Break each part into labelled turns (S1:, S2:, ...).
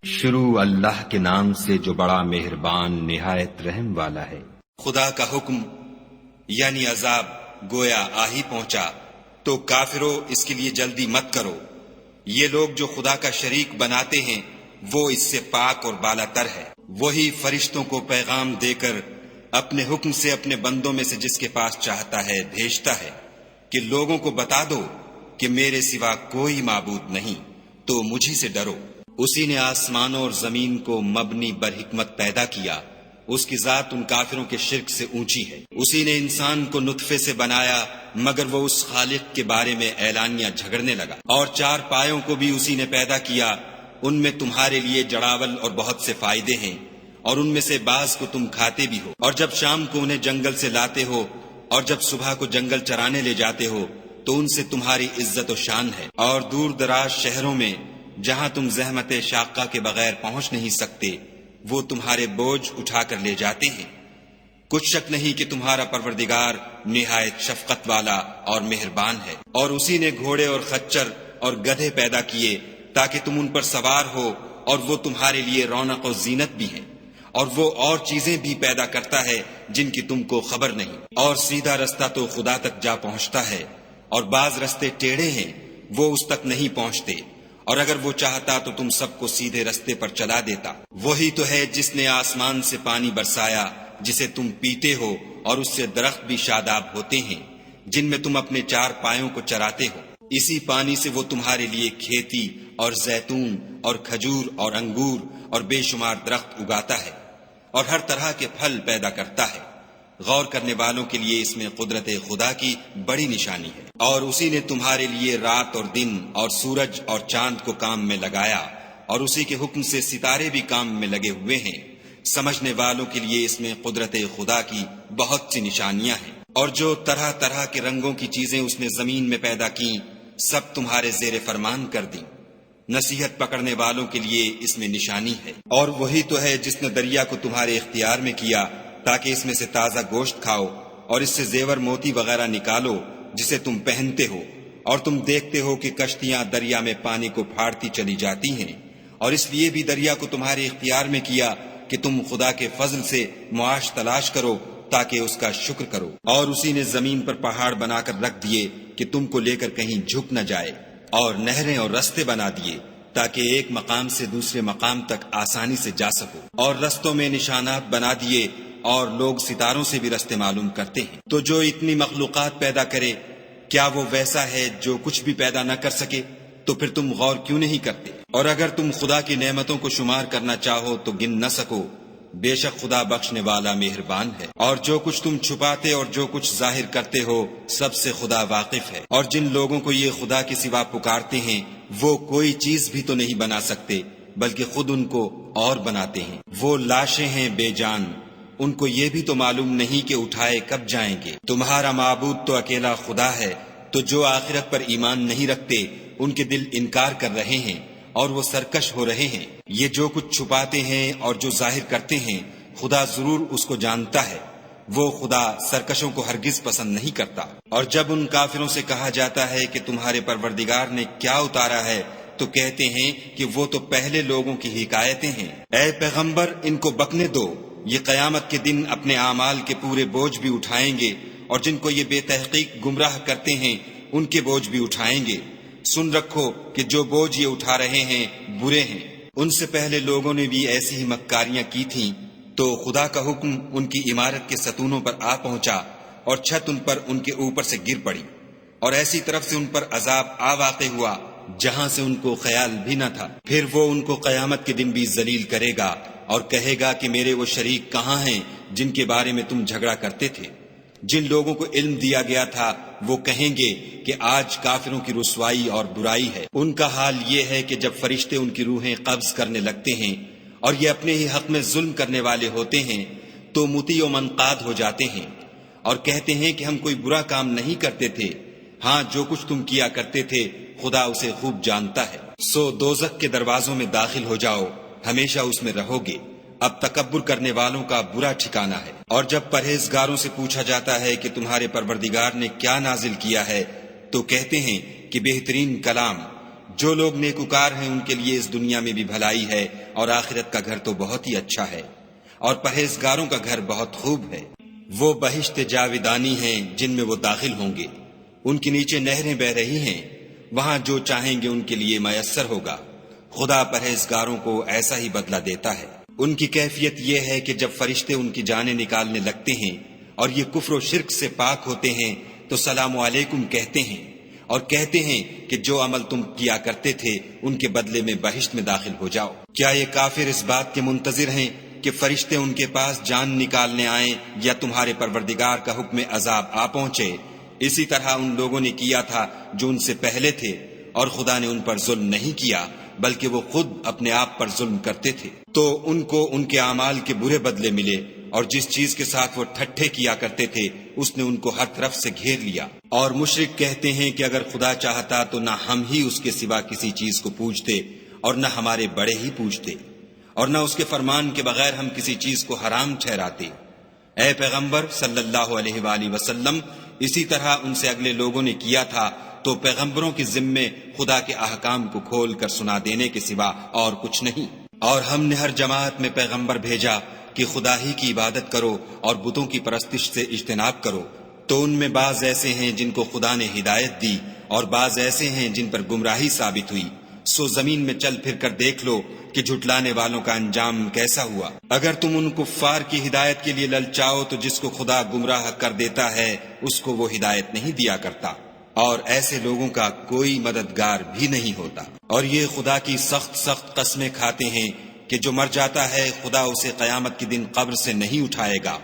S1: شروع اللہ کے نام سے جو بڑا مہربان نہایت رحم والا ہے۔
S2: خدا کا حکم یعنی عذاب گویا آ ہی پہنچا تو کافروں اس کے لیے جلدی مت کرو۔ یہ لوگ جو خدا کا شریک بناتے ہیں وہ اس سے پاک اور بالا تر ہے۔ وہی فرشتوں کو پیغام دے کر اپنے حکم سے اپنے بندوں میں سے جس کے پاس چاہتا ہے بھیجتا ہے کہ لوگوں کو بتا دو کہ میرے سوا کوئی معبود نہیں، تو مجھی سے ڈرو۔ اسی نے آسمانوں اور زمین کو مبنی بر حکمت پیدا کیا، اس کی ذات ان کافروں کے شرک سے اونچی ہے۔ اسی نے انسان کو نطفے سے بنایا مگر وہ اس خالق کے بارے میں اعلانیہ جھگڑنے لگا۔ اور چار پایوں کو بھی اسی نے پیدا کیا، ان میں تمہارے لیے جڑاول اور بہت سے فائدے ہیں، اور ان میں سے بعض کو تم کھاتے بھی ہو۔ اور جب شام کو انہیں جنگل سے لاتے ہو اور جب صبح کو جنگل چرانے لے جاتے ہو تو ان سے تمہاری عزت و شان ہے۔ اور دور دراز شہروں میں جہاں تم زحمت شاقہ کے بغیر پہنچ نہیں سکتے وہ تمہارے بوجھ اٹھا کر لے جاتے ہیں۔ کچھ شک نہیں کہ تمہارا پروردگار نہایت شفقت والا اور مہربان ہے۔ اور اسی نے گھوڑے اور خچر اور گدھے پیدا کیے تاکہ تم ان پر سوار ہو، اور وہ تمہارے لیے رونق و زینت بھی ہے۔ اور وہ اور چیزیں بھی پیدا کرتا ہے جن کی تم کو خبر نہیں۔ اور سیدھا رستہ تو خدا تک جا پہنچتا ہے، اور بعض رستے ٹیڑھے ہیں وہ اس تک نہیں پہنچتے، اور اگر وہ چاہتا تو تم سب کو سیدھے رستے پر چلا دیتا۔ وہی تو ہے جس نے آسمان سے پانی برسایا جسے تم پیتے ہو، اور اس سے درخت بھی شاداب ہوتے ہیں جن میں تم اپنے چار پایوں کو چراتے ہو۔ اسی پانی سے وہ تمہارے لیے کھیتی اور زیتون اور کھجور اور انگور اور بے شمار درخت اگاتا ہے، اور ہر طرح کے پھل پیدا کرتا ہے۔ غور کرنے والوں کے لیے اس میں قدرت خدا کی بڑی نشانی ہے۔ اور اسی نے تمہارے لیے رات اور دن اور سورج اور چاند کو کام میں لگایا، اور اسی کے حکم سے ستارے بھی کام میں لگے ہوئے ہیں۔ سمجھنے والوں کے لیے اس میں قدرت خدا کی بہت سی نشانیاں ہیں۔ اور جو طرح طرح کے رنگوں کی چیزیں اس نے زمین میں پیدا کی سب تمہارے زیر فرمان کر دیں۔ نصیحت پکڑنے والوں کے لیے اس میں نشانی ہے۔ اور وہی تو ہے جس نے دریا کو تمہارے اختیار میں کیا تاکہ اس میں سے تازہ گوشت کھاؤ، اور اس سے زیور موتی وغیرہ نکالو جسے تم پہنتے ہو۔ اور تم دیکھتے ہو کہ کشتیاں دریا میں پانی کو پھاڑتی چلی جاتی ہیں، اور اس لیے بھی دریا کو تمہارے اختیار میں کیا کہ تم خدا کے فضل سے معاش تلاش کرو تاکہ اس کا شکر کرو۔ اور اسی نے زمین پر پہاڑ بنا کر رکھ دیے کہ تم کو لے کر کہیں جھک نہ جائے، اور نہریں اور رستے بنا دیے تاکہ ایک مقام سے دوسرے مقام تک آسانی سے جا سکو۔ اور رستوں میں نشانات بنا دیے، اور لوگ ستاروں سے بھی رستے معلوم کرتے ہیں۔ تو جو اتنی مخلوقات پیدا کرے کیا وہ ویسا ہے جو کچھ بھی پیدا نہ کر سکے؟ تو پھر تم غور کیوں نہیں کرتے؟ اور اگر تم خدا کی نعمتوں کو شمار کرنا چاہو تو گن نہ سکو، بے شک خدا بخشنے والا مہربان ہے۔ اور جو کچھ تم چھپاتے اور جو کچھ ظاہر کرتے ہو سب سے خدا واقف ہے۔ اور جن لوگوں کو یہ خدا کے سوا پکارتے ہیں وہ کوئی چیز بھی تو نہیں بنا سکتے بلکہ خود ان کو اور بناتے ہیں۔ وہ لاشیں ہیں بے جان، ان کو یہ بھی تو معلوم نہیں کہ اٹھائے کب جائیں گے۔ تمہارا معبود تو اکیلا خدا ہے، تو جو آخرت پر ایمان نہیں رکھتے ان کے دل انکار کر رہے ہیں اور وہ سرکش ہو رہے ہیں۔ یہ جو کچھ چھپاتے ہیں اور جو ظاہر کرتے ہیں خدا ضرور اس کو جانتا ہے۔ وہ خدا سرکشوں کو ہرگز پسند نہیں کرتا۔ اور جب ان کافروں سے کہا جاتا ہے کہ تمہارے پروردگار نے کیا اتارا ہے تو کہتے ہیں کہ وہ تو پہلے لوگوں کی حکایتیں ہیں۔ اے پیغمبر ان کو بکنے دو، یہ قیامت کے دن اپنے اعمال کے پورے بوجھ بھی اٹھائیں گے، اور جن کو یہ بے تحقیق گمراہ کرتے ہیں ان کے بوجھ بھی اٹھائیں گے۔ سن رکھو کہ جو بوجھ یہ اٹھا رہے ہیں برے ہیں۔ ان سے پہلے لوگوں نے بھی ایسی ہی مکاریاں کی تھیں، تو خدا کا حکم ان کی عمارت کے ستونوں پر آ پہنچا، اور چھت ان پر ان کے اوپر سے گر پڑی، اور ایسی طرف سے ان پر عذاب آ واقع ہوا جہاں سے ان کو خیال بھی نہ تھا۔ پھر وہ ان کو قیامت کے دن بھی ذلیل کرے گا اور کہے گا کہ میرے وہ شریک کہاں ہیں جن کے بارے میں تم جھگڑا کرتے تھے؟ جن لوگوں کو علم دیا گیا تھا وہ کہیں گے کہ آج کافروں کی رسوائی اور برائی ہے۔ ان کا حال یہ ہے کہ جب فرشتے ان کی روحیں قبض کرنے لگتے ہیں اور یہ اپنے ہی حق میں ظلم کرنے والے ہوتے ہیں تو مطیع و منقاد ہو جاتے ہیں اور کہتے ہیں کہ ہم کوئی برا کام نہیں کرتے تھے، ہاں جو کچھ تم کیا کرتے تھے خدا اسے خوب جانتا ہے۔ سو دوزخ کے دروازوں میں داخل ہو جاؤ، ہمیشہ اس میں رہو گے، اب تکبر کرنے والوں کا برا ٹھکانہ ہے۔ اور جب پرہیزگاروں سے پوچھا جاتا ہے کہ تمہارے پروردگار نے کیا نازل کیا ہے تو کہتے ہیں کہ بہترین کلام جو لوگ نیکوکار ہیں ان کے لیے اس دنیا میں بھی بھلائی ہے اور آخرت کا گھر تو بہت ہی اچھا ہے، اور پرہیزگاروں کا گھر بہت خوب ہے۔ وہ بہشت جاودانی ہیں جن میں وہ داخل ہوں گے، ان کے نیچے نہریں بہ رہی ہیں، وہاں جو چاہیں گے ان کے لیے میسر ہوگا۔ خدا پرہیزگاروں کو ایسا ہی بدلہ دیتا ہے۔ ان کی کیفیت یہ ہے کہ جب فرشتے ان کی جانیں نکالنے لگتے ہیں اور یہ کفر و شرک سے پاک ہوتے ہیں تو سلام علیکم کہتے ہیں، اور کہتے ہیں کہ جو عمل تم کیا کرتے تھے ان کے بدلے میں بہشت میں داخل ہو جاؤ۔ کیا یہ کافر اس بات کے منتظر ہیں کہ فرشتے ان کے پاس جان نکالنے آئیں یا تمہارے پروردگار کا حکم عذاب آ پہنچے؟ اسی طرح ان لوگوں نے کیا تھا جو ان سے پہلے تھے، اور خدا نے ان پر ظلم نہیں کیا بلکہ وہ خود اپنے آپ پر ظلم کرتے تھے۔ تو ان کو ان کے اعمال کے برے بدلے ملے، اور جس چیز کے ساتھ وہ ٹھٹھے کیا کرتے تھے اس نے ان کو ہر طرف سے گھیر لیا۔ اور مشرک کہتے ہیں کہ اگر خدا چاہتا تو نہ ہم ہی اس کے سوا کسی چیز کو پوجتے اور نہ ہمارے بڑے ہی پوجتے، اور نہ اس کے فرمان کے بغیر ہم کسی چیز کو حرام ٹھہراتے۔ اے پیغمبر صلی اللہ علیہ وآلہ وسلم، اسی طرح ان سے اگلے لوگوں نے کیا تھا، تو پیغمبروں کے ذمے خدا کے احکام کو کھول کر سنا دینے کے سوا اور کچھ نہیں۔ اور ہم نے ہر جماعت میں پیغمبر بھیجا کہ خدا ہی کی عبادت کرو اور بتوں کی پرستش سے اجتناب کرو، تو ان میں بعض ایسے ہیں جن کو خدا نے ہدایت دی اور بعض ایسے ہیں جن پر گمراہی ثابت ہوئی۔ سو زمین میں چل پھر کر دیکھ لو کہ جھٹلانے والوں کا انجام کیسا ہوا۔ اگر تم ان کفار کی ہدایت کے لیے للچاؤ تو جس کو خدا گمراہ کر دیتا ہے اس کو وہ ہدایت نہیں دیا کرتا، اور ایسے لوگوں کا کوئی مددگار بھی نہیں ہوتا۔ اور یہ خدا کی سخت سخت قسمیں کھاتے ہیں کہ جو مر جاتا ہے خدا اسے قیامت کے دن قبر سے نہیں اٹھائے گا۔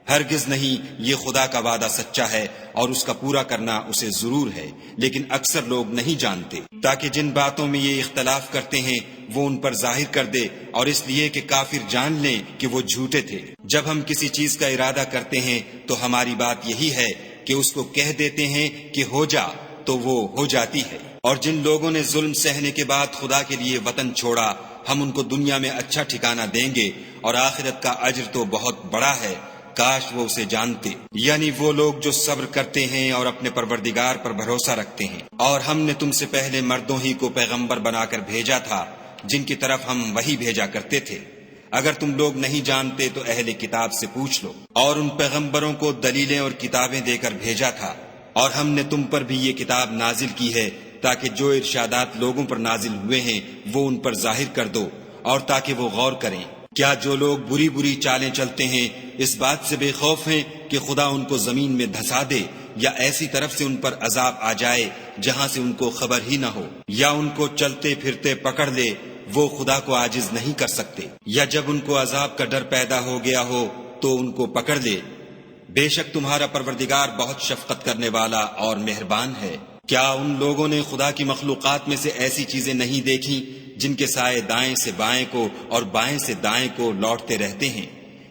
S2: ہرگز نہیں، یہ خدا کا وعدہ سچا ہے اور اس کا پورا کرنا اسے ضرور ہے، لیکن اکثر لوگ نہیں جانتے، تاکہ جن باتوں میں یہ اختلاف کرتے ہیں وہ ان پر ظاہر کر دے، اور اس لیے کہ کافر جان لیں کہ وہ جھوٹے تھے۔ جب ہم کسی چیز کا ارادہ کرتے ہیں تو ہماری بات یہی ہے کہ اس کو کہہ دیتے ہیں کہ ہو جا، تو وہ ہو جاتی ہے۔ اور جن لوگوں نے ظلم سہنے کے بعد خدا کے لیے وطن چھوڑا، ہم ان کو دنیا میں اچھا ٹھکانہ دیں گے، اور آخرت کا اجر تو بہت بڑا ہے، کاش وہ اسے جانتے۔ یعنی وہ لوگ جو صبر کرتے ہیں اور اپنے پروردگار پر بھروسہ رکھتے ہیں۔ اور ہم نے تم سے پہلے مردوں ہی کو پیغمبر بنا کر بھیجا تھا جن کی طرف ہم وحی بھیجا کرتے تھے۔ اگر تم لوگ نہیں جانتے تو اہل کتاب سے پوچھ لو۔ اور ان پیغمبروں کو دلیلیں اور کتابیں دے کر بھیجا تھا، اور ہم نے تم پر بھی یہ کتاب نازل کی ہے تاکہ جو ارشادات لوگوں پر نازل ہوئے ہیں وہ ان پر ظاہر کر دو، اور تاکہ وہ غور کریں۔ کیا جو لوگ بری بری چالیں چلتے ہیں اس بات سے بے خوف ہیں کہ خدا ان کو زمین میں دھسا دے، یا ایسی طرف سے ان پر عذاب آ جائے جہاں سے ان کو خبر ہی نہ ہو، یا ان کو چلتے پھرتے پکڑ لے، وہ خدا کو عاجز نہیں کر سکتے، یا جب ان کو عذاب کا ڈر پیدا ہو گیا ہو تو ان کو پکڑ لے۔ بے شک تمہارا پروردگار بہت شفقت کرنے والا اور مہربان ہے۔ کیا ان لوگوں نے خدا کی مخلوقات میں سے ایسی چیزیں نہیں دیکھی جن کے سائے دائیں سے بائیں کو اور بائیں سے دائیں کو لوٹتے رہتے ہیں،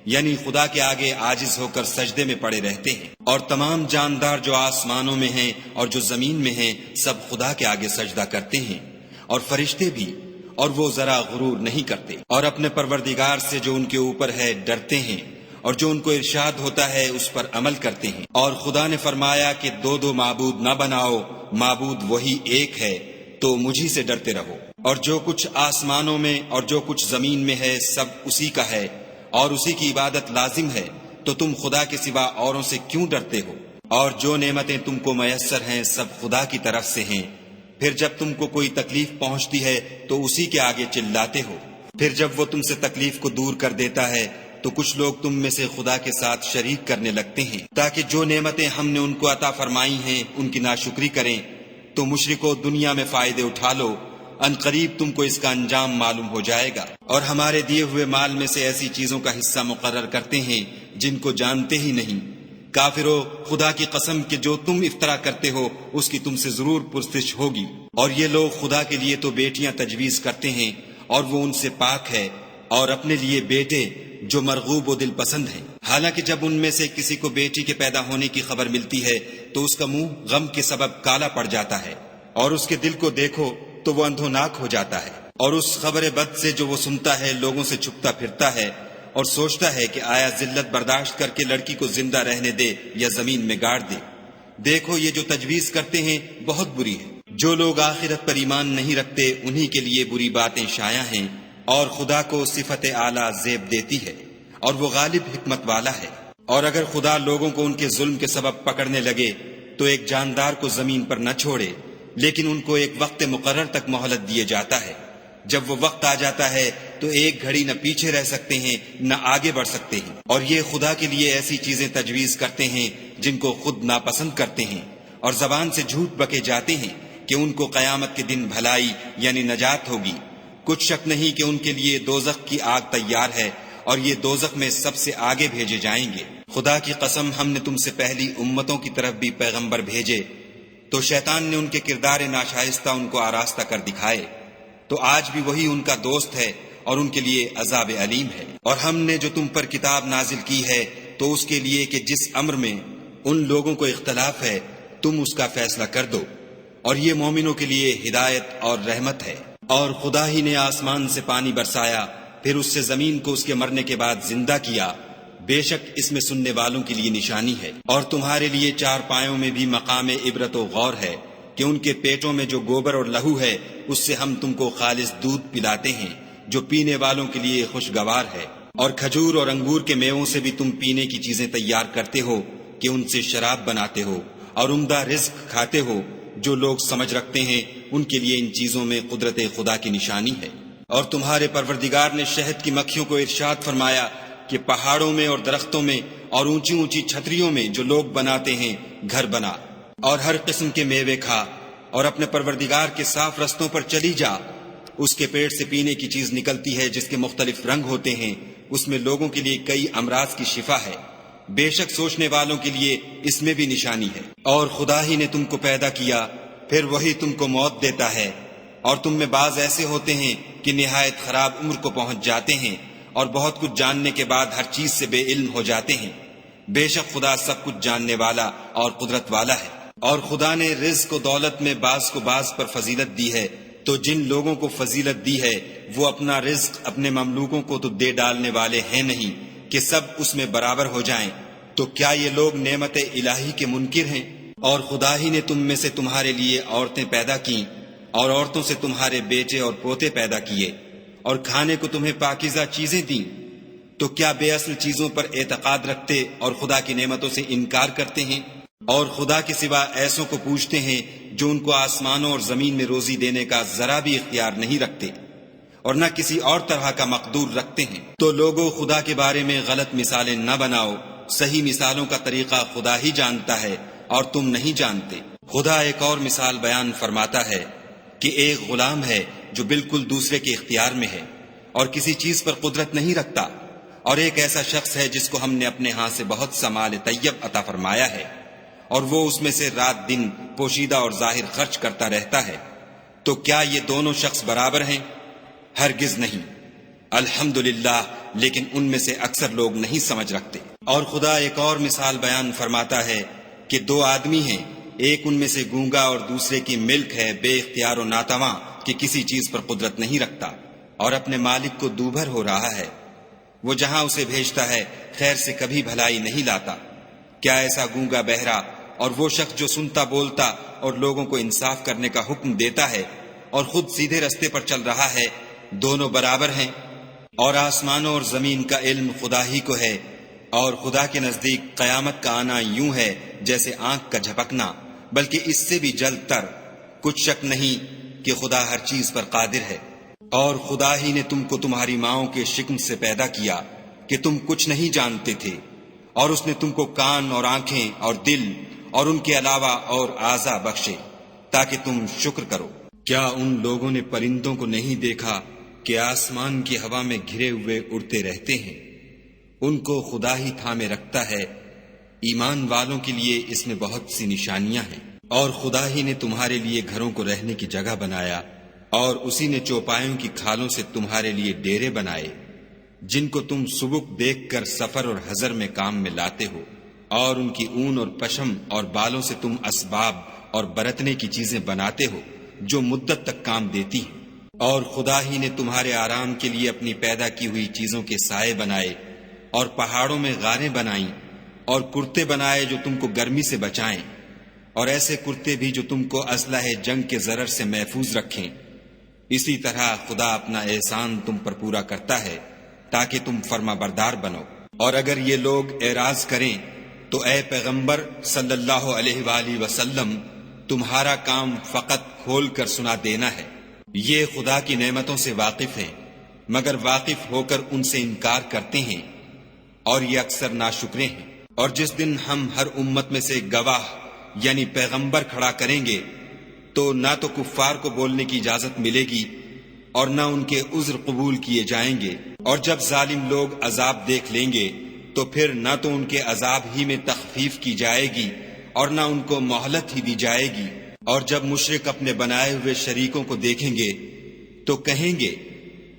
S2: یعنی خدا کے آگے عاجز ہو کر سجدے میں پڑے رہتے ہیں؟ اور تمام جاندار جو آسمانوں میں ہیں اور جو زمین میں ہیں سب خدا کے آگے سجدہ کرتے ہیں، اور فرشتے بھی، اور وہ ذرا غرور نہیں کرتے، اور اپنے پروردگار سے جو ان کے اوپر ہے ڈرتے ہیں، اور جو ان کو ارشاد ہوتا ہے اس پر عمل کرتے ہیں۔ اور خدا نے فرمایا کہ دو دو معبود نہ بناؤ، معبود وہی ایک ہے، تو مجھی سے ڈرتے رہو۔ اور جو کچھ آسمانوں میں اور جو کچھ زمین میں ہے سب اسی کا ہے، اور اسی کی عبادت لازم ہے، تو تم خدا کے سوا اوروں سے کیوں ڈرتے ہو؟ اور جو نعمتیں تم کو میسر ہیں سب خدا کی طرف سے ہیں۔ پھر جب تم کو کوئی تکلیف پہنچتی ہے تو اسی کے آگے چلاتے ہو، پھر جب وہ تم سے تکلیف کو دور کر دیتا ہے تو کچھ لوگ تم میں سے خدا کے ساتھ شریک کرنے لگتے ہیں تاکہ جو نعمتیں ہم نے ان کو عطا فرمائی ہیں ان کی ناشکری کریں۔ تو مشرکو دنیا میں فائدے اٹھا لو، ان قریب تم کو اس کا انجام معلوم ہو جائے گا۔ اور ہمارے دیے ہوئے مال میں سے ایسی چیزوں کا حصہ مقرر کرتے ہیں جن کو جانتے ہی نہیں۔ کافرو، خدا کی قسم کہ جو تم افطرا کرتے ہو اس کی تم سے ضرور پرسش ہوگی۔ اور یہ لوگ خدا کے لیے تو بیٹیاں تجویز کرتے ہیں اور وہ ان سے پاک ہے، اور اپنے لیے بیٹے جو مرغوب و دل پسند ہیں، حالانکہ جب ان میں سے کسی کو بیٹی کے پیدا ہونے کی خبر ملتی ہے تو اس کا منہ غم کے سبب کالا پڑ جاتا ہے، اور اس کے دل کو دیکھو تو وہ اندھوناک ہو جاتا ہے، اور اس خبر بد سے جو وہ سنتا ہے لوگوں سے چھپتا پھرتا ہے اور سوچتا ہے کہ آیا ذلت برداشت کر کے لڑکی کو زندہ رہنے دے یا زمین میں گاڑ دے۔ دیکھو یہ جو تجویز کرتے ہیں بہت بری ہے۔ جو لوگ آخرت پر ایمان نہیں رکھتے انہی کے لیے بری باتیں شائع ہیں، اور خدا کو صفت اعلیٰ زیب دیتی ہے، اور وہ غالب حکمت والا ہے۔ اور اگر خدا لوگوں کو ان کے ظلم کے سبب پکڑنے لگے تو ایک جاندار کو زمین پر نہ چھوڑے، لیکن ان کو ایک وقت مقرر تک مہلت دیے جاتا ہے۔ جب وہ وقت آ جاتا ہے تو ایک گھڑی نہ پیچھے رہ سکتے ہیں نہ آگے بڑھ سکتے ہیں، اور یہ خدا کے لیے ایسی چیزیں تجویز کرتے ہیں جن کو خود ناپسند کرتے ہیں، اور زبان سے جھوٹ بکے جاتے ہیں کہ ان کو قیامت کے دن بھلائی یعنی نجات ہوگی۔ کچھ شک نہیں کہ ان کے لیے دوزخ کی آگ تیار ہے، اور یہ دوزخ میں سب سے آگے بھیجے جائیں گے۔ خدا کی قسم، ہم نے تم سے پہلی امتوں کی طرف بھی پیغمبر بھیجے، تو شیطان نے ان کے کردار ناشائستہ ان کو آراستہ کر دکھائے، تو آج بھی وہی ان کا دوست ہے اور ان کے لیے عذاب علیم ہے۔ اور ہم نے جو تم پر کتاب نازل کی ہے تو اس کے لیے کہ جس امر میں ان لوگوں کو اختلاف ہے تم اس کا فیصلہ کر دو، اور یہ مومنوں کے لیے ہدایت اور رحمت ہے۔ اور خدا ہی نے آسمان سے پانی برسایا، پھر اس سے زمین کو اس کے مرنے کے بعد زندہ کیا، بے شک اس میں سننے والوں کے لیے نشانی ہے۔ اور تمہارے لیے چار پایوں میں بھی مقام عبرت و غور ہے کہ ان کے پیٹوں میں جو گوبر اور لہو ہے اس سے ہم تم کو خالص دودھ پلاتے ہیں جو پینے والوں کے لیے خوشگوار ہے، اور کھجور اور انگور کے میووں سے بھی تم پینے کی چیزیں تیار کرتے ہو کہ ان سے شراب بناتے ہو، اور عمدہ رزق کھاتے ہو۔ جو لوگ سمجھ رکھتے ہیں ان کے لیے ان چیزوں میں قدرت خدا کی نشانی ہے۔ اور تمہارے پروردگار نے شہد کی مکھیوں کو ارشاد فرمایا کہ پہاڑوں میں اور درختوں میں اور اونچی اونچی چھتریوں میں جو لوگ بناتے ہیں گھر بنا، اور ہر قسم کے میوے کھا، اور اپنے پروردگار کے صاف رستوں پر چلی جا۔ اس کے پیٹ سے پینے کی چیز نکلتی ہے جس کے مختلف رنگ ہوتے ہیں، اس میں لوگوں کے لیے کئی امراض کی شفا ہے، بے شک سوچنے والوں کے لیے اس میں بھی نشانی ہے۔ اور خدا ہی نے تم کو پیدا کیا، پھر وہی تم کو موت دیتا ہے، اور تم میں بعض ایسے ہوتے ہیں کہ نہایت خراب عمر کو پہنچ جاتے ہیں، اور بہت کچھ جاننے کے بعد ہر چیز سے بے علم ہو جاتے ہیں۔ بے شک خدا سب کچھ جاننے والا اور قدرت والا ہے۔ اور خدا نے رزق و دولت میں بعض کو بعض پر فضیلت دی ہے، تو جن لوگوں کو فضیلت دی ہے وہ اپنا رزق اپنے مملوکوں کو تو دے ڈالنے والے ہیں نہیں کہ سب اس میں برابر ہو جائیں، تو کیا یہ لوگ نعمت الہی کے منکر ہیں؟ اور خدا ہی نے تم میں سے تمہارے لیے عورتیں پیدا کیں، اور عورتوں سے تمہارے بیٹے اور پوتے پیدا کیے، اور کھانے کو تمہیں پاکیزہ چیزیں دیں، تو کیا بے اصل چیزوں پر اعتقاد رکھتے اور خدا کی نعمتوں سے انکار کرتے ہیں؟ اور خدا کے سوا ایسوں کو پوچھتے ہیں جو ان کو آسمانوں اور زمین میں روزی دینے کا ذرا بھی اختیار نہیں رکھتے، اور نہ کسی اور طرح کا مقدور رکھتے ہیں۔ تو لوگوں، خدا کے بارے میں غلط مثالیں نہ بناؤ، صحیح مثالوں کا طریقہ خدا ہی جانتا ہے اور تم نہیں جانتے۔ خدا ایک اور مثال بیان فرماتا ہے کہ ایک غلام ہے جو بالکل دوسرے کے اختیار میں ہے اور کسی چیز پر قدرت نہیں رکھتا، اور ایک ایسا شخص ہے جس کو ہم نے اپنے ہاں سے بہت سا مال طیب عطا فرمایا ہے، اور وہ اس میں سے رات دن پوشیدہ اور ظاہر خرچ کرتا رہتا ہے۔ تو کیا یہ دونوں شخص برابر ہیں؟ ہرگز نہیں۔ الحمدللہ، لیکن ان میں سے اکثر لوگ نہیں سمجھ رکھتے۔ اور خدا ایک اور مثال بیان فرماتا ہے کہ دو آدمی ہیں، ایک ان میں سے گونگا اور دوسرے کی ملک ہے بے اختیار و ناتواں کہ کسی چیز پر قدرت نہیں رکھتا، اور اپنے مالک کو دوبھر ہو رہا ہے، وہ جہاں اسے بھیجتا ہے خیر سے کبھی بھلائی نہیں لاتا۔ کیا ایسا گونگا بہرا اور وہ شخص جو سنتا بولتا اور لوگوں کو انصاف کرنے کا حکم دیتا ہے اور خود سیدھے رستے پر چل رہا ہے، دونوں برابر ہیں؟ اور آسمانوں اور زمین کا علم خدا ہی کو ہے، اور خدا کے نزدیک قیامت کا آنا یوں ہے جیسے آنکھ کا جھپکنا، بلکہ اس سے بھی جلد تر۔ کچھ شک نہیں کہ خدا ہر چیز پر قادر ہے۔ اور خدا ہی نے تم کو تمہاری ماؤں کے شکم سے پیدا کیا کہ تم کچھ نہیں جانتے تھے، اور اس نے تم کو کان اور آنکھیں اور دل اور ان کے علاوہ اور اعضاء بخشے تاکہ تم شکر کرو۔ کیا ان لوگوں نے پرندوں کو نہیں دیکھا کہ آسمان کی ہوا میں گھرے ہوئے اڑتے رہتے ہیں؟ ان کو خدا ہی تھامے رکھتا ہے۔ ایمان والوں کے لیے اس میں بہت سی نشانیاں ہیں۔ اور خدا ہی نے تمہارے لیے گھروں کو رہنے کی جگہ بنایا، اور اسی نے چوپایوں کی کھالوں سے تمہارے لیے ڈیرے بنائے جن کو تم سبک دیکھ کر سفر اور حضر میں کام میں لاتے ہو، اور ان کی اون اور پشم اور بالوں سے تم اسباب اور برتنے کی چیزیں بناتے ہو جو مدت تک کام دیتی ہیں۔ اور خدا ہی نے تمہارے آرام کے لیے اپنی پیدا کی ہوئی چیزوں کے سائے بنائے، اور پہاڑوں میں غاریں بنائیں، اور کرتے بنائے جو تم کو گرمی سے بچائیں، اور ایسے کرتے بھی جو تم کو اسلحہ جنگ کے ضرر سے محفوظ رکھیں۔ اسی طرح خدا اپنا احسان تم پر پورا کرتا ہے تاکہ تم فرما بردار بنو۔ اور اگر یہ لوگ اعراض کریں تو اے پیغمبر صلی اللہ علیہ وآلہ وسلم، تمہارا کام فقط کھول کر سنا دینا ہے۔ یہ خدا کی نعمتوں سے واقف ہیں، مگر واقف ہو کر ان سے انکار کرتے ہیں، اور یہ اکثر ناشکرے ہیں۔ اور جس دن ہم ہر امت میں سے گواہ یعنی پیغمبر کھڑا کریں گے تو نہ تو کفار کو بولنے کی اجازت ملے گی اور نہ ان کے عذر قبول کیے جائیں گے۔ اور جب ظالم لوگ عذاب دیکھ لیں گے تو پھر نہ تو ان کے عذاب ہی میں تخفیف کی جائے گی اور نہ ان کو مہلت ہی دی جائے گی۔ اور جب مشرک اپنے بنائے ہوئے شریکوں کو دیکھیں گے تو کہیں گے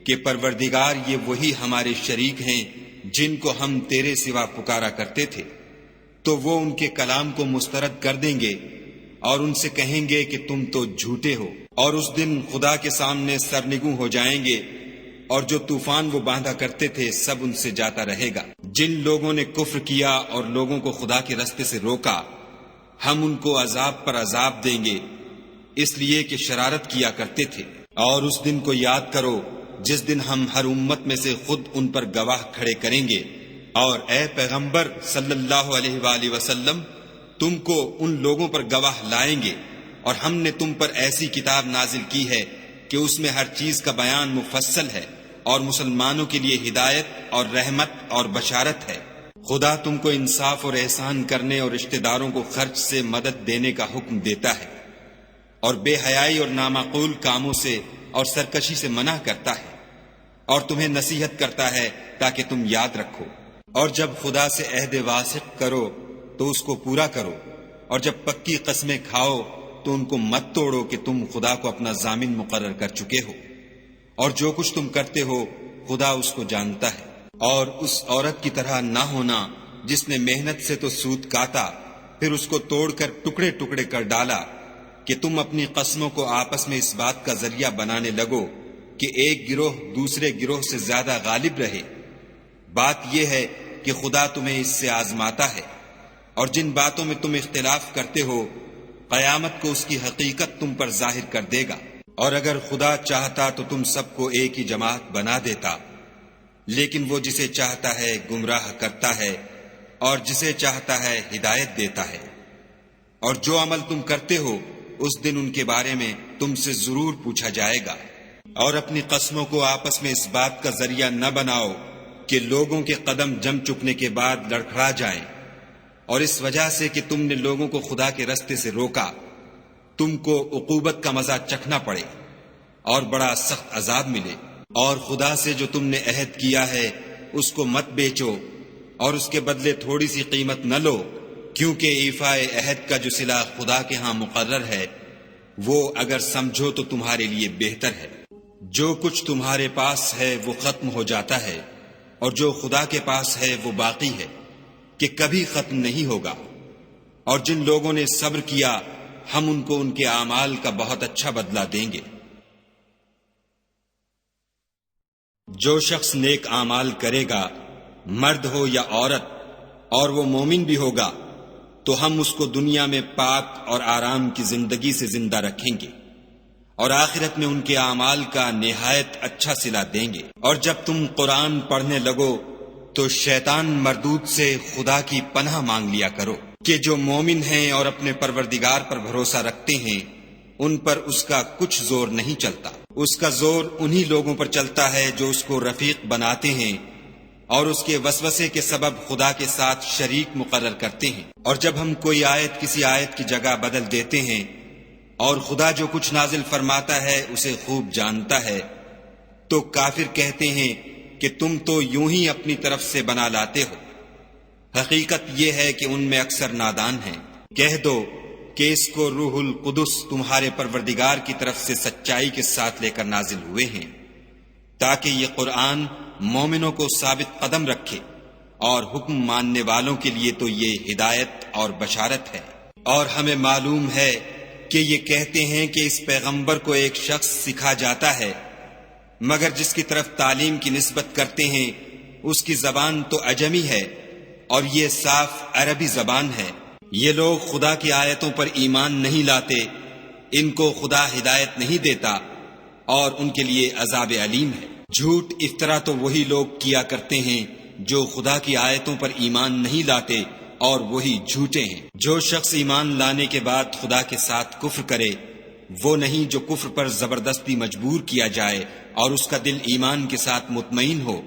S2: کہ پروردگار یہ وہی ہمارے شریک ہیں جن کو ہم تیرے سوا پکارا کرتے تھے، تو وہ ان کے کلام کو مسترد کر دیں گے اور ان سے کہیں گے کہ تم تو جھوٹے ہو۔ اور اس دن خدا کے سامنے سرنگوں ہو جائیں گے، اور جو طوفان وہ باندھا کرتے تھے سب ان سے جاتا رہے گا۔ جن لوگوں نے کفر کیا اور لوگوں کو خدا کے رستے سے روکا، ہم ان کو عذاب پر عذاب دیں گے، اس لیے کہ شرارت کیا کرتے تھے۔ اور اس دن کو یاد کرو جس دن ہم ہر امت میں سے خود ان پر گواہ کھڑے کریں گے۔ اور اے پیغمبر صلی اللہ علیہ وآلہ وسلم، تم کو ان لوگوں پر گواہ لائیں گے، اور ہم نے تم پر ایسی کتاب نازل کی ہے کہ اس میں ہر چیز کا بیان مفصل ہے، اور مسلمانوں کے لیے ہدایت اور رحمت اور بشارت ہے۔ خدا تم کو انصاف اور احسان کرنے اور رشتہ داروں کو خرچ سے مدد دینے کا حکم دیتا ہے، اور بے حیائی اور نامعقول کاموں سے اور سرکشی سے منع کرتا ہے، اور تمہیں نصیحت کرتا ہے تاکہ تم یاد رکھو۔ اور جب خدا سے عہد واثق کرو تو اس کو پورا کرو، اور جب پکی قسمیں کھاؤ تو ان کو مت توڑو کہ تم خدا کو اپنا ضامن مقرر کر چکے ہو، اور جو کچھ تم کرتے ہو خدا اس کو جانتا ہے۔ اور اس عورت کی طرح نہ ہونا جس نے محنت سے تو سود کاتا پھر اس کو توڑ کر ٹکڑے ٹکڑے کر ڈالا، کہ تم اپنی قسموں کو آپس میں اس بات کا ذریعہ بنانے لگو کہ ایک گروہ دوسرے گروہ سے زیادہ غالب رہے۔ بات یہ ہے کہ خدا تمہیں اس سے آزماتا ہے، اور جن باتوں میں تم اختلاف کرتے ہو قیامت کو اس کی حقیقت تم پر ظاہر کر دے گا۔ اور اگر خدا چاہتا تو تم سب کو ایک ہی جماعت بنا دیتا، لیکن وہ جسے چاہتا ہے گمراہ کرتا ہے اور جسے چاہتا ہے ہدایت دیتا ہے۔ اور جو عمل تم کرتے ہو اس دن ان کے بارے میں تم سے ضرور پوچھا جائے گا۔ اور اپنی قسموں کو آپس میں اس بات کا ذریعہ نہ بناؤ کہ لوگوں کے قدم جم چکنے کے بعد لڑکھڑا جائیں، اور اس وجہ سے کہ تم نے لوگوں کو خدا کے رستے سے روکا تم کو عقوبت کا مزہ چکھنا پڑے اور بڑا سخت عذاب ملے۔ اور خدا سے جو تم نے عہد کیا ہے اس کو مت بیچو، اور اس کے بدلے تھوڑی سی قیمت نہ لو، کیونکہ ایفائے عہد کا جو صلہ خدا کے ہاں مقرر ہے وہ اگر سمجھو تو تمہارے لیے بہتر ہے۔ جو کچھ تمہارے پاس ہے وہ ختم ہو جاتا ہے، اور جو خدا کے پاس ہے وہ باقی ہے کہ کبھی ختم نہیں ہوگا۔ اور جن لوگوں نے صبر کیا ہم ان کو ان کے اعمال کا بہت اچھا بدلہ دیں گے۔ جو شخص نیک اعمال کرے گا، مرد ہو یا عورت، اور وہ مومن بھی ہوگا، تو ہم اس کو دنیا میں پاک اور آرام کی زندگی سے زندہ رکھیں گے، اور آخرت میں ان کے اعمال کا نہایت اچھا صلہ دیں گے۔ اور جب تم قرآن پڑھنے لگو تو شیطان مردود سے خدا کی پناہ مانگ لیا کرو، کہ جو مومن ہیں اور اپنے پروردگار پر بھروسہ رکھتے ہیں ان پر اس کا کچھ زور نہیں چلتا۔ اس کا زور انہی لوگوں پر چلتا ہے جو اس کو رفیق بناتے ہیں اور اس کے وسوسے کے سبب خدا کے ساتھ شریک مقرر کرتے ہیں۔ اور جب ہم کوئی آیت کسی آیت کی جگہ بدل دیتے ہیں اور خدا جو کچھ نازل فرماتا ہے اسے خوب جانتا ہے، تو کافر کہتے ہیں کہ تم تو یوں ہی اپنی طرف سے بنا لاتے ہو، حقیقت یہ ہے کہ ان میں اکثر نادان ہیں۔ کہہ دو کہ اس کو روح القدس تمہارے پروردگار کی طرف سے سچائی کے ساتھ لے کر نازل ہوئے ہیں، تاکہ یہ قرآن مومنوں کو ثابت قدم رکھے، اور حکم ماننے والوں کے لیے تو یہ ہدایت اور بشارت ہے۔ اور ہمیں معلوم ہے کہ یہ کہتے ہیں کہ اس پیغمبر کو ایک شخص سکھا جاتا ہے، مگر جس کی طرف تعلیم کی نسبت کرتے ہیں اس کی زبان تو عجمی ہے اور یہ صاف عربی زبان ہے۔ یہ لوگ خدا کی آیتوں پر ایمان نہیں لاتے، ان کو خدا ہدایت نہیں دیتا اور ان کے لیے عذاب علیم ہے۔ جھوٹ افطرا تو وہی لوگ کیا کرتے ہیں جو خدا کی آیتوں پر ایمان نہیں لاتے اور وہی جھوٹے ہیں۔ جو شخص ایمان لانے کے بعد خدا کے ساتھ کفر کرے وہ نہیں جو کفر پر زبردستی مجبور کیا جائے اور اس کا دل ایمان کے ساتھ مطمئن ہو،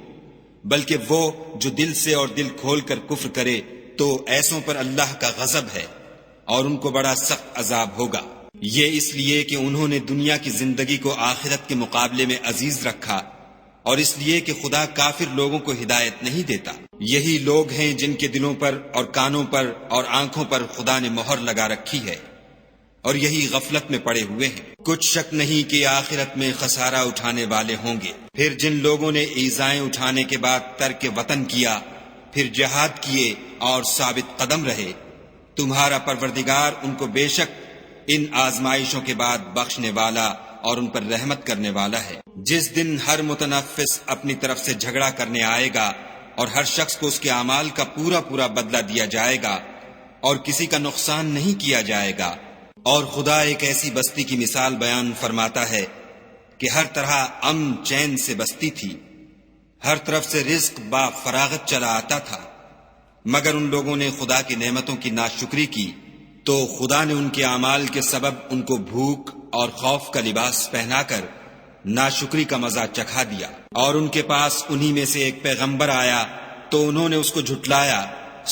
S2: بلکہ وہ جو دل سے اور دل کھول کر کفر کرے تو ایسوں پر اللہ کا غضب ہے اور ان کو بڑا سخت عذاب ہوگا۔ یہ اس لیے کہ انہوں نے دنیا کی زندگی کو آخرت کے مقابلے میں عزیز رکھا اور اس لیے کہ خدا کافر لوگوں کو ہدایت نہیں دیتا۔ یہی لوگ ہیں جن کے دلوں پر اور کانوں پر اور آنکھوں پر خدا نے مہر لگا رکھی ہے اور یہی غفلت میں پڑے ہوئے ہیں۔ کچھ شک نہیں کہ آخرت میں خسارہ اٹھانے والے ہوں گے۔ پھر جن لوگوں نے ایذائیں اٹھانے کے بعد ترک وطن کیا، پھر جہاد کیے اور ثابت قدم رہے، تمہارا پروردگار ان کو بے شک ان آزمائشوں کے بعد بخشنے والا اور ان پر رحمت کرنے والا ہے۔ جس دن ہر متنفس اپنی طرف سے جھگڑا کرنے آئے گا اور ہر شخص کو اس کے اعمال کا پورا پورا بدلہ دیا جائے گا اور کسی کا نقصان نہیں کیا جائے گا۔ اور خدا ایک ایسی بستی کی مثال بیان فرماتا ہے کہ ہر طرح امن چین سے بستی تھی، ہر طرف سے رزق با فراغت چلا آتا تھا، مگر ان لوگوں نے خدا کی نعمتوں کی ناشکری کی تو خدا نے ان کے اعمال کے سبب ان کو بھوک اور خوف کا لباس پہنا کر ناشکری کا مزہ چکھا دیا۔ اور ان کے پاس انہی میں سے ایک پیغمبر آیا تو انہوں نے اس کو جھٹلایا،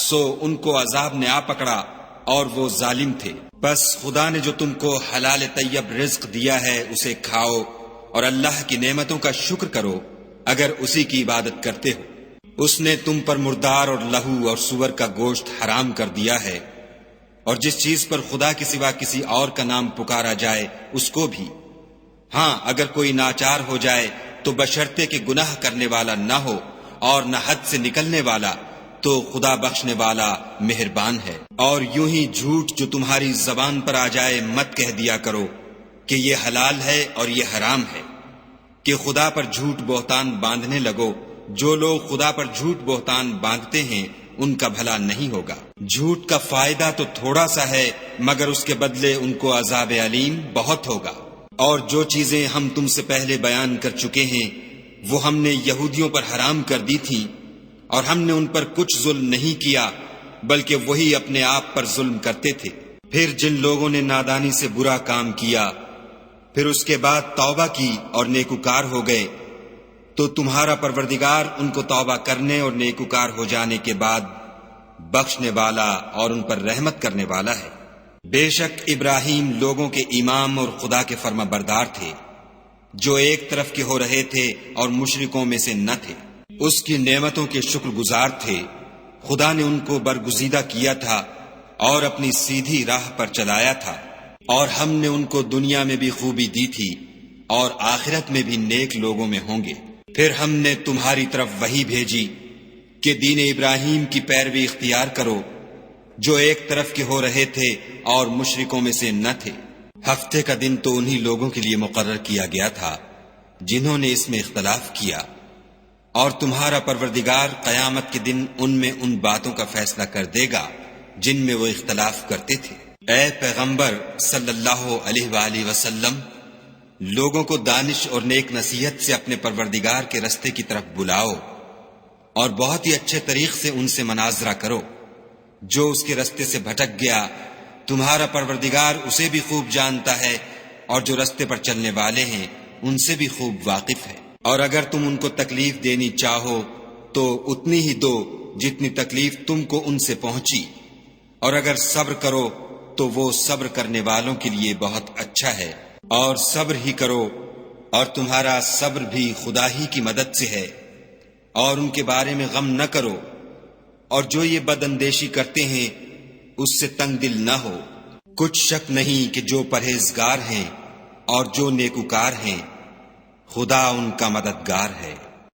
S2: سو ان کو عذاب نے آ پکڑا اور وہ ظالم تھے۔ بس خدا نے جو تم کو حلال طیب رزق دیا ہے اسے کھاؤ اور اللہ کی نعمتوں کا شکر کرو اگر اسی کی عبادت کرتے ہو۔ اس نے تم پر مردار اور لہو اور سور کا گوشت حرام کر دیا ہے، اور جس چیز پر خدا کے سوا کسی اور کا نام پکارا جائے اس کو بھی۔ ہاں اگر کوئی ناچار ہو جائے تو بشرطے کہ گناہ کرنے والا نہ ہو اور نہ حد سے نکلنے والا، تو خدا بخشنے والا مہربان ہے۔ اور یوں ہی جھوٹ جو تمہاری زبان پر آ جائے مت کہہ دیا کرو کہ یہ حلال ہے اور یہ حرام ہے، کہ خدا پر جھوٹ بہتان باندھنے لگو۔ جو لوگ خدا پر جھوٹ بہتان باندھتے ہیں ان کا بھلا نہیں ہوگا۔ جھوٹ کا فائدہ تو تھوڑا سا ہے مگر اس کے بدلے ان کو عذاب علیم بہت ہوگا۔ اور جو چیزیں ہم تم سے پہلے بیان کر چکے ہیں وہ ہم نے یہودیوں پر حرام کر دی تھیں، اور ہم نے ان پر کچھ ظلم نہیں کیا بلکہ وہی اپنے آپ پر ظلم کرتے تھے۔ پھر جن لوگوں نے نادانی سے برا کام کیا پھر اس کے بعد توبہ کی اور نیکوکار ہو گئے تو تمہارا پروردگار ان کو توبہ کرنے اور نیکوکار ہو جانے کے بعد بخشنے والا اور ان پر رحمت کرنے والا ہے۔ بے شک ابراہیم لوگوں کے امام اور خدا کے فرما بردار تھے، جو ایک طرف کے ہو رہے تھے اور مشرکوں میں سے نہ تھے۔ اس کی نعمتوں کے شکر گزار تھے۔ خدا نے ان کو برگزیدہ کیا تھا اور اپنی سیدھی راہ پر چلایا تھا، اور ہم نے ان کو دنیا میں بھی خوبی دی تھی اور آخرت میں بھی نیک لوگوں میں ہوں گے۔ پھر ہم نے تمہاری طرف وحی بھیجی کہ دین ابراہیم کی پیروی اختیار کرو، جو ایک طرف کے ہو رہے تھے اور مشرکوں میں سے نہ تھے۔ ہفتے کا دن تو انہی لوگوں کے لیے مقرر کیا گیا تھا جنہوں نے اس میں اختلاف کیا، اور تمہارا پروردگار قیامت کے دن ان میں ان باتوں کا فیصلہ کر دے گا جن میں وہ اختلاف کرتے تھے۔ اے پیغمبر صلی اللہ علیہ وآلہ وسلم، لوگوں کو دانش اور نیک نصیحت سے اپنے پروردگار کے رستے کی طرف بلاؤ اور بہت ہی اچھے طریق سے ان سے مناظرہ کرو۔ جو اس کے رستے سے بھٹک گیا تمہارا پروردگار اسے بھی خوب جانتا ہے، اور جو رستے پر چلنے والے ہیں ان سے بھی خوب واقف ہے۔ اور اگر تم ان کو تکلیف دینی چاہو تو اتنی ہی دو جتنی تکلیف تم کو ان سے پہنچی، اور اگر صبر کرو تو وہ صبر کرنے والوں کے لیے بہت اچھا ہے۔ اور صبر ہی کرو، اور تمہارا صبر بھی خدا ہی کی مدد سے ہے، اور ان کے بارے میں غم نہ کرو، اور جو یہ بد اندیشی کرتے ہیں اس سے تنگ دل نہ ہو۔ کچھ شک نہیں کہ جو پرہیزگار ہیں اور جو نیکوکار ہیں خدا ان کا مددگار ہے۔